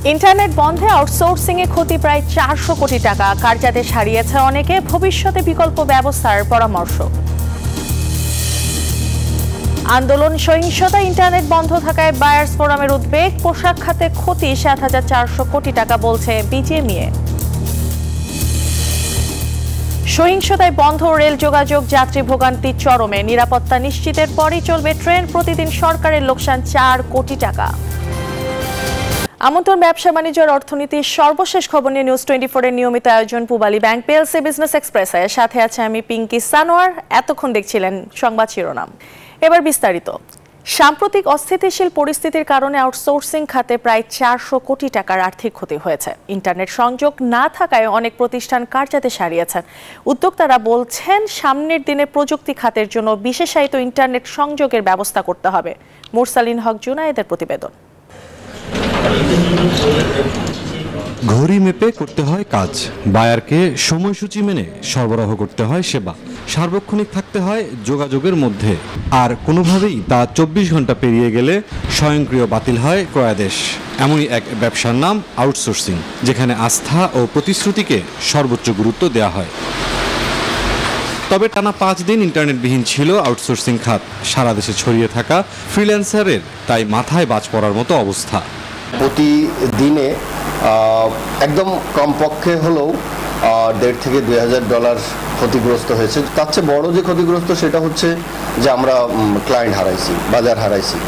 Internet বন্ধে outsourcing এ ক্ষতি প্রায় 400 কোটি টাকা। কার্যাদেশ হারিয়েছে অনেকে, ভবিষ্যতে বিকল্প ব্যবস্থার পরামর্শ। আন্দোলন সহিংসতা, ইন্টারনেট বন্ধ থাকায় বায়ার্স ফোরামের উদ্বেগ। পোশাক খাতে ক্ষতি 7,400 কোটি টাকা বলছে বিজিএমইএ। সহিংসতায় বন্ধ রেল যোগাযোগ, যাত্রী ভোগান্তি চরমে। নিরাপত্তা নিশ্চিতের পরই চলবে ট্রেন। প্রতিদিন সরকারের লোকসান 4 কোটি টাকা। আমন্ত্রণ ব্যবসা বাণিজ্যের অর্থনীতির সর্বশেষ খবর নিয়ে নিউজ 24 এর নিয়মিত আয়োজন পূবালী ব্যাংক পিএলসি বিজনেস এক্সপ্রেসে। সাথে আছে আমি পিঙ্কি সানোয়ার। এতক্ষণ দেখছিলেন সংবাদ শিরোনাম, এবার বিস্তারিত। সাম্প্রতিক অস্থিতিশীল পরিস্থিতির কারণে আউটসোর্সিং খাতে প্রায় 400 কোটি টাকার আর্থিক ক্ষতি হয়েছে। ইন্টারনেট সংযোগ না থাকায় অনেক প্রতিষ্ঠান কার্যাদেশ হারিয়েছেন। উদ্যোক্তারা বলছেন, সামনের দিনে প্রযুক্তি খাতের জন্য বিশেষায়িত ইন্টারনেট সংযোগের ব্যবস্থা করতে হবে। মুরসালিন হক জুনায়েদের প্রতিবেদন। ঘড়ি মেপে করতে হয় কাজ, বায়ারকে সময়সূচি মেনে সরবরাহ করতে হয় সেবা, সার্বক্ষণিক থাকতে হয় যোগাযোগের মধ্যে। আর কোনোভাবেই তা 24 ঘন্টা পেরিয়ে গেলে স্বয়ংক্রিয় বাতিল হয় ক্রয়াদেশ। এমনই এক ব্যবসার নাম আউটসোর্সিং, যেখানে আস্থা ও প্রতিশ্রুতিকে সর্বোচ্চ গুরুত্ব দেওয়া হয়। তবে টানা 5 দিন ইন্টারনেটবিহীন ছিল আউটসোর্সিং খাত। সারা দেশে ছড়িয়ে থাকা ফ্রিল্যান্সারের তাই মাথায় বাজ পড়ার মতো অবস্থা। প্রতিদিনে একদম কমপক্ষে হলেও $1,500 থেকে $2,000 ক্ষতিগ্রস্ত হয়েছে। তার চেয়ে বড় যে ক্ষতিগ্রস্ত সেটা হচ্ছে যে আমরা ক্লায়েন্ট হারাইছি, বাজার হারাইছি।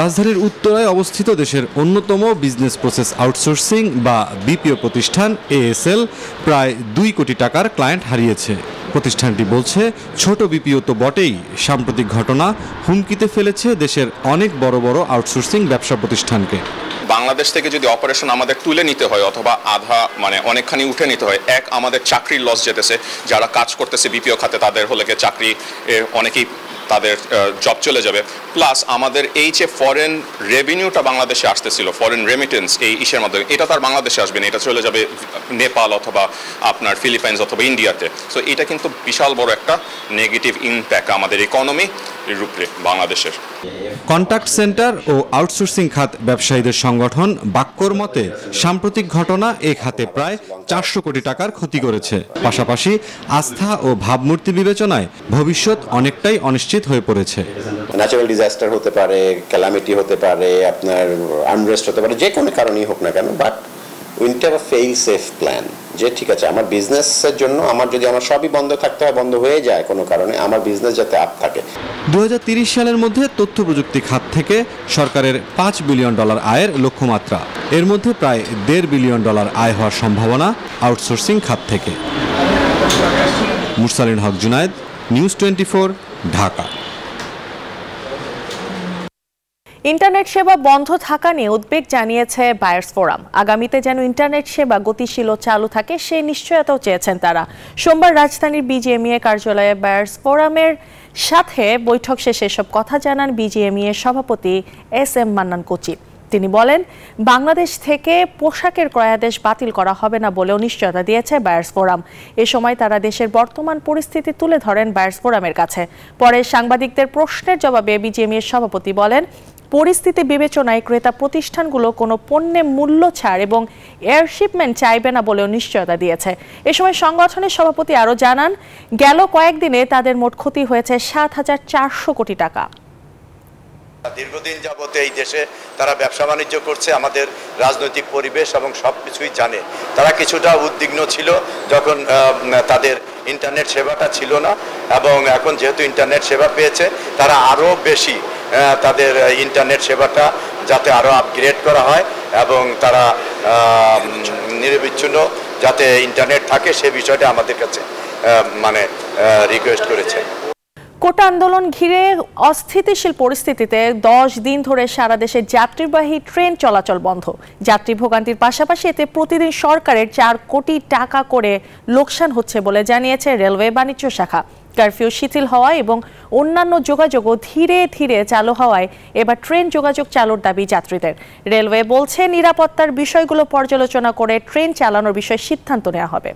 রাজধানীর উত্তরায় অবস্থিত দেশের অন্যতম বিজনেস প্রসেস আউটসোর্সিং বা বিপিও প্রতিষ্ঠান এএসএল প্রায় 2 কোটি টাকার ক্লায়েন্ট হারিয়েছে। প্রতিষ্ঠানটি বলছে, ছোট বিপিও তো বটেই, সাম্প্রতিক ঘটনা হুমকিতে ফেলেছে দেশের অনেক বড় বড় আউটসোর্সিং ব্যবসা প্রতিষ্ঠানকে। বাংলাদেশ থেকে যদি অপারেশন আমাদের তুলে নিতে হয় অথবা আধা অনেকখানি উঠে নিতে হয়, আমাদের চাকরির লস যেতেছে। যারা কাজ করতেছে বিপিও খাতে তাদের হলে চাকরি অনেকেই তাদের জব চলে যাবে। প্লাস আমাদের এই যে ফরেন রেভিনিউটা বাংলাদেশে আসতেছিল, ফরেন রেমিটেন্স এই ইসের মাধ্যমে, এটা তো আর বাংলাদেশে আসবে না, এটা চলে যাবে নেপাল অথবা আপনার ফিলিপাইন্স অথবা ইন্ডিয়াতে। সো এটা কিন্তু বিশাল বড় একটা নেগেটিভ ইম্প্যাক্ট আমাদের ইকোনমি রূপে বাংলাদেশের। কন্ট্যাক্ট সেন্টার ও আউটসোর্সিং খাত ব্যবসায়ীদের সংগঠন বাক্যর মতে, সাম্প্রতিক ঘটনা এ খাতে প্রায় 400 কোটি টাকার ক্ষতি করেছে। পাশাপাশি আস্থা ও ভাবমূর্তি বিবেচনায় ভবিষ্যৎ অনেকটাই অনিশ্চিত হয়ে পড়েছে। ন্যাচারাল ডিজাস্টার হতে পারে, ক্যালামিটি হতে পারে, আপনার আনরেস্ট হতে পারে, যে কোনো কারণেই হোক না কেন, but winter fail safe plan, যে ঠিক আছে আমার বিজনেসের জন্য যদি আমার সবই বন্ধ থাকতে হয়, বন্ধ হয়ে যায় কোনো কারণে, আমার বিজনেস যাতে আপ থাকে। 2030 সালের মধ্যে তথ্য প্রযুক্তি খাত থেকে সরকারের $5 বিলিয়ন আয়ের লক্ষ্যমাত্রা। এর মধ্যে প্রায় $1.5 বিলিয়ন আয় হওয়ার সম্ভাবনা আউটসোর্সিং খাত থেকে। মুরসালিন হক জুনায়েদ, নিউজ 24, ঢাকা। ইন্টারনেট সেবা বন্ধ থাকা নিয়ে উদ্বেগ জানিয়েছে বায়ার্স ফোরাম। আগামীতে যেন ইন্টারনেট সেবা গতিশীল ও চালু থাকে, সেই নিশ্চয়তাও চেয়েছেন তারা। সোমবার রাজধানীর বিজিএমইএ কার্যালয়ে বায়ার্স ফোরামের সাথে বৈঠক শেষে এসব কথা জানান বিজিএমইএ সভাপতি SM মান্নান কোচি। তিনি বলেন, বাংলাদেশ থেকে পোশাকের ক্রয়াদেশ বাতিল করা হবে না বলেও নিশ্চয়তা দিয়েছে বায়ার্স ফোরাম। এ সময় তারা দেশের বর্তমান পরিস্থিতি তুলে ধরেন বায়ার্স ফোরামের কাছে। পরে সাংবাদিকদের প্রশ্নের জবাবে বিজিএমইএ সভাপতি বলেন, পরিস্থিতি বিবেচনায় ক্রেতা প্রতিষ্ঠানগুলো কোনো পণ্যে মূল্য ছাড় এবং এয়ার শিপমেন্ট চাইবে না বলেও নিশ্চয়তা দিয়েছে। এ সময় সংগঠনের সভাপতি আরও জানান, গেল কয়েকদিনে তাদের মোট ক্ষতি হয়েছে 7,400 কোটি টাকা। দীর্ঘদিন যাবত এই দেশে তারা ব্যবসা বাণিজ্য করছে, আমাদের রাজনৈতিক পরিবেশ এবং সব কিছুই জানে। তারা কিছুটা উদ্বিগ্ন ছিল যখন তাদের ইন্টারনেট সেবাটা ছিল না, এবং এখন যেহেতু ইন্টারনেট সেবা পেয়েছে, তারা আরও বেশি তাদের ইন্টারনেট সেবাটা যাতে আরও আপগ্রেড করা হয় এবং তারা নিরবিচ্ছিন্ন যাতে ইন্টারনেট থাকে, সে বিষয়টা আমাদের কাছে রিকোয়েস্ট করেছে। কোটা আন্দোলন ঘিরে অস্থিতিশীল পরিস্থিতিতে 10 দিন ধরে সারা দেশে যাত্রীবাহী ট্রেন চলাচল বন্ধ। যাত্রী ভোগান্তির পাশাপাশি এতে প্রতিদিন সরকারের 4 কোটি টাকা করে লোকসান হচ্ছে বলে জানিয়েছে রেলওয়ে বাণিজ্য শাখা। কারফিউ শিথিল হওয়ায় এবং অন্যান্য যোগাযোগও ধীরে ধীরে চালু হওয়ায় এবার ট্রেন যোগাযোগ চালুর দাবি যাত্রীদের। রেলওয়ে বলছে, নিরাপত্তার বিষয়গুলো পর্যালোচনা করে ট্রেন চালানোর বিষয়ে সিদ্ধান্ত নেওয়া হবে।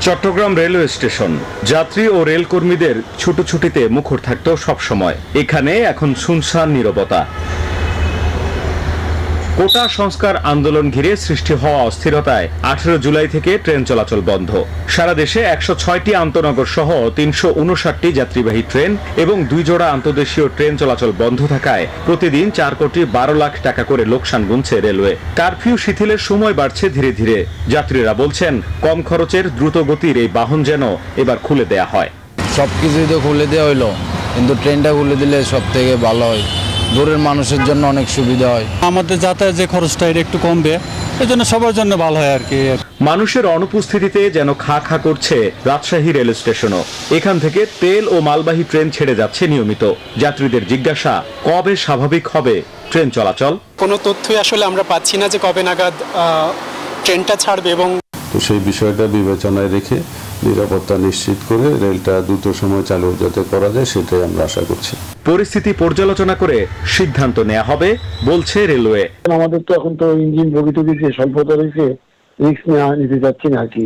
চট্টগ্রাম রেলওয়ে স্টেশন যাত্রী ও রেলকর্মীদের ছুটোছুটিতে মুখর থাকতো সবসময়। এখানে এখন শুনশান নীরবতা। কোটা সংস্কার আন্দোলন ঘিরে সৃষ্টি হওয়া অস্থিরতায় 18 জুলাই থেকে ট্রেন চলাচল বন্ধ। সারা দেশে 106টি আন্তনগর সহ 359টি যাত্রীবাহী ট্রেন এবং 2 জোড়া আন্তর্দেশীয় ট্রেন চলাচল বন্ধ থাকায় প্রতিদিন 4 কোটি 12 লাখ টাকা করে লোকসান গুনছে রেলওয়ে। কারফিউ শিথিলের সময় বাড়ছে ধীরে ধীরে। যাত্রীরা বলছেন কম খরচের দ্রুত গতির এই বাহন যেন এবার খুলে দেয়া হয়। সবকিছুই তো খুলে দেওয়া হইলো, কিন্তু ট্রেনটা খুলে দিলে সব থেকে ভালো হয়, দূরের মানুষের জন্য অনেক সুবিধা হয়। আমাদের যাতায়াত যে খরচটা এটা একটু কমবে, এই জন্য সবার জন্য ভালো হয় আর কি। মানুষের অনুপস্থিতিতে যেন খা খা করছে রাজশাহী রেল স্টেশনও। এখান থেকে তেল ও মালবাহী ট্রেন ছেড়ে যাচ্ছে নিয়মিত। যাত্রীদের জিজ্ঞাসা, কবে স্বাভাবিক হবে ট্রেন চলাচল? কোনো তথ্যই আসলে আমরা পাচ্ছি না যে কবে নাগাদ ট্রেনটা ছাড়বে, এবং তো সেই বিষয়টা বিবেচনায় রেখে নিরাপত্তা নিশ্চিত করে রেলটা দ্রুত সময় চালু যাতে করা যায় সেটাই আমরা আশা করছি। পরিস্থিতি পর্যালোচনা করে সিদ্ধান্ত নেওয়া হবে বলছে রেলওয়ে। আমাদের তো এখন তো ইঞ্জিন ভোগীটুকি যে স্বল্পতা রয়েছে, রিস্ক নিতে যাচ্ছি না আর কি।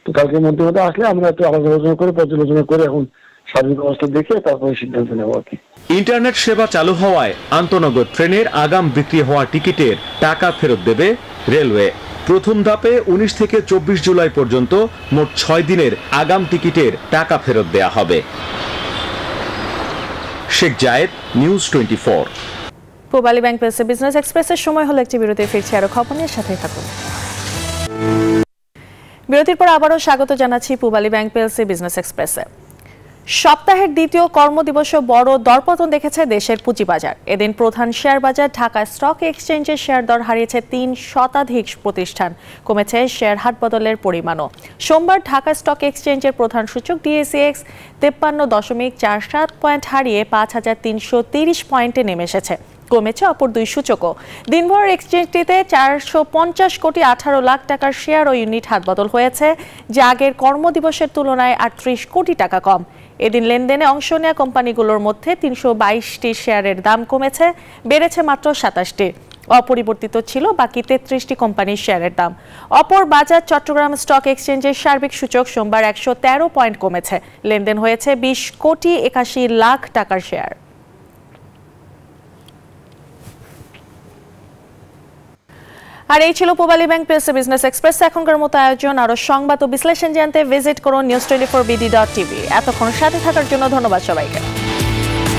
তো কালকের মধ্যে আসলে আমরা একটু আলোচনা করে পর্যালোচনা করে এখন সার্বিক অবস্থা দেখে তারপরে সিদ্ধান্ত নেব আর কি। ইন্টারনেট সেবা চালু হওয়ায় আন্তনগর ট্রেনের আগাম বিক্রি হওয়া টিকিটের টাকা ফেরত দেবে রেলওয়ে। প্রথম ধাপে 19 থেকে 24 জুলাই পর্যন্ত মোট 6 দিনের আগাম টিকিটের টাকা ফেরত দেয়া হবে। শেখ জায়েদ, নিউজ 24। পূবালী ব্যাংক প্লেসে বিজনেস এক্সপ্রেসের সময় হলো একটি বিরতি, ফিরছি আরো খবর নিয়ে, সাথেই থাকুন। বিরতির পর আবারও স্বাগত জানাচ্ছি পূবালী ব্যাংক প্লেসে বিজনেস এক্সপ্রেসে। সপ্তাহের দ্বিতীয় কর্মদিবসে বড় দরপতন দেখেছে দেশের পুঁজিবাজার। এদিন প্রধান শেয়ার বাজার ঢাকা স্টক এক্সচেঞ্জের শেয়ার দর হারিয়েছে 3% প্রতিষ্ঠান, কমেছে শেয়ার হাট বদলের পরিমাণও। সোমবার ঢাকা স্টক এক্সচেঞ্জের প্রধান সূচক ডিএসইএক্স 53.47 পয়েন্ট হারিয়ে 5330 পয়েন্টে নেমে এসেছে, কমেছে অপর দুই সূচকও। দিনভর এক্সচেঞ্জটিতে 450 কোটি 18 লাখ টাকার শেয়ার ও ইউনিট হাতবদল হয়েছে, যা আগের কর্মদিবসের তুলনায় 38 কোটি টাকা কম। এদিন লেনদেনে অংশ নেওয়া কোম্পানিগুলোর মধ্যে 322টি শেয়ারের দাম কমেছে, বেড়েছে মাত্র 27টি। অপরিবর্তিত ছিল বাকি 33টি কোম্পানির শেয়ারের দাম। অপর বাজার চট্টগ্রাম স্টক এক্সচেঞ্জের সার্বিক সূচক সোমবার 113 পয়েন্ট কমেছে, লেনদেন হয়েছে 20 কোটি 81 লাখ টাকার শেয়ার। আর এই ছিল পূবালী ব্যাংক প্লেসে বিজনেস এক্সপ্রেস এখনকার মতো আয়োজন। আরো সংবাদ ও বিশ্লেষণ জানতে ভিজিট করুন news24bd.tv। এতক্ষণ সাথে থাকার জন্য ধন্যবাদ সবাইকে।